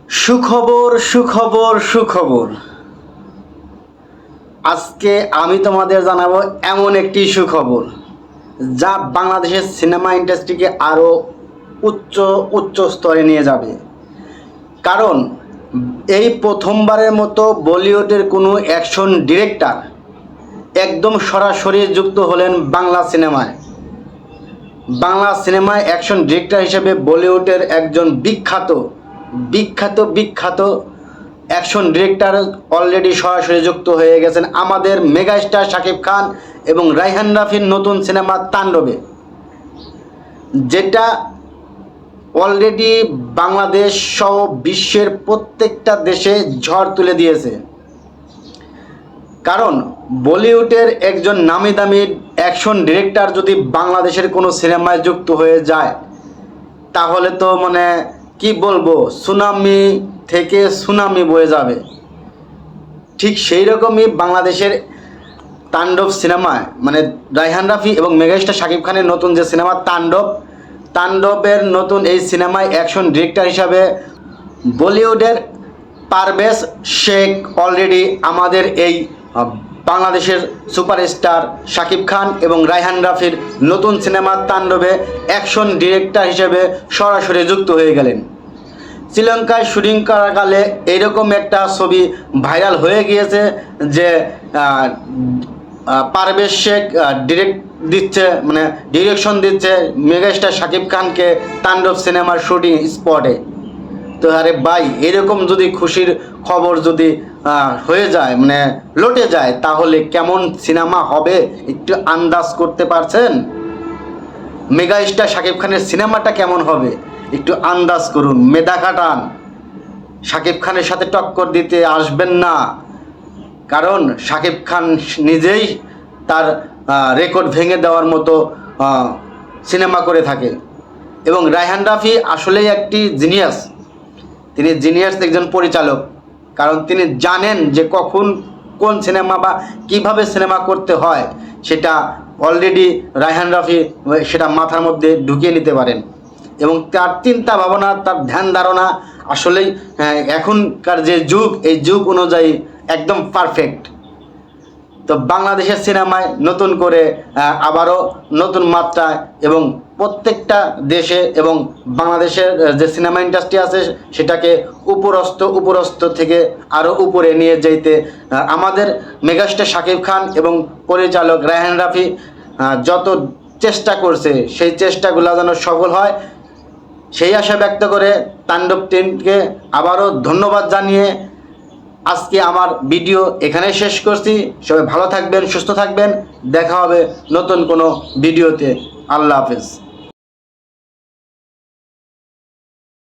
সুখবর সুখবর সুখবর। আজকে আমি তোমাদের জানাবো এমন একটি সুখবর যা বাংলাদেশের সিনেমা ইন্ডাস্ট্রিকে আরও উচ্চ স্তরে নিয়ে যাবে। কারণ এই প্রথমবারের মতো বলিউডের কোনো অ্যাকশন ডিরেক্টর একদম সরাসরি যুক্ত হলেন বাংলা সিনেমায়। বাংলা সিনেমায় অ্যাকশন ডিরেক্টর হিসেবে বলিউডের একজন বিখ্যাত অ্যাকশন ডিরেক্টর অলরেডি সরাসরি যুক্ত হয়ে গেছেন আমাদের মেগাস্টার শাকিব খান এবং রায়হান রাফির নতুন সিনেমা তাণ্ডবে, যেটা অলরেডি বাংলাদেশ সহ বিশ্বের প্রত্যেকটা দেশে ঝড় তুলে দিয়েছে। কারণ বলিউডের একজন নামি দামি অ্যাকশন ডিরেক্টর যদি বাংলাদেশের কোনো সিনেমায় যুক্ত হয়ে যায় তাহলে তো কি বলবো, সুনামি থেকে সুনামি বয়ে যাবে। ঠিক সেই রকমই বাংলাদেশের তাণ্ডব সিনেমায় রায়হান রাফি এবং মেগাস্টার শাকিব খানের নতুন যে সিনেমা তাণ্ডবের নতুন এই সিনেমায় অ্যাকশন ডিরেক্টর হিসাবে বলিউডের পারভেজ শেখ অলরেডি আমাদের এই বাংলাদেশের সুপারস্টার শাকিব খান এবং রায়হান রাফির নতুন সিনেমা তাণ্ডবে অ্যাকশন ডিরেক্টর হিসেবে সরাসরি যুক্ত হয়ে গেলেন। শ্রীলঙ্কায় শুটিং করাকালে এইরকম একটা ছবি ভাইরাল হয়ে গিয়েছে যে পারভেজ শেখ ডিরেকশন দিচ্ছে মেগাস্টার শাকিব খানকে তাণ্ডব সিনেমার শুটিং স্পটে। তো আরে ভাই, এরকম যদি খুশির খবর যদি হয়ে যায় লটে যায় তাহলে কেমন সিনেমা হবে একটু আন্দাজ করতে পারছেন? মেগাস্টার শাকিব খানের সিনেমাটা কেমন হবে একটু আন্দাজ করুন। মেধা খাটান, শাকিব খানের সাথে টক্কর দিতে আসবেন না, কারণ শাকিব খান নিজেই তার রেকর্ড ভেঙে দেওয়ার মতো সিনেমা করে থাকে। এবং রায়হান রাফি আসলেই একটি জিনিয়াস, তিনি জিনিয়াস একজন পরিচালক। কারণ তিনি জানেন যে কখন কোন সিনেমা বা কিভাবে সিনেমা করতে হয়, সেটা অলরেডি রায়হান রাফি সেটা মাথার মধ্যে ঢুকিয়ে নিতে পারেন। এবং তার চিন্তা ভাবনা, তার ধ্যান ধারণা আসলেই এখনকার যে যুগ, এই যুগ অনুযায়ী একদম পারফেক্ট। তো বাংলাদেশের সিনেমায় নতুন করে আবারও নতুন মাত্রায় এবং প্রত্যেকটা দেশে এবং বাংলাদেশের যে সিনেমা ইন্ডাস্ট্রি আছে সেটাকে উপরস্থ থেকে আরও উপরে নিয়ে যেতে আমাদের মেগাস্টার শাকিব খান এবং পরিচালক রায়হান রাফি যত চেষ্টা করছে সেই চেষ্টাগুলো যেন সফল হয় সেই আশা ব্যক্ত করে তাণ্ডব টিমকে আবারও ধন্যবাদ জানিয়ে আজকে আমার ভিডিও এখানে শেষ করছি। সবাই ভালো থাকবেন, সুস্থ থাকবেন, দেখা হবে নতুন কোনো ভিডিওতে। আল্লাহ হাফেজ।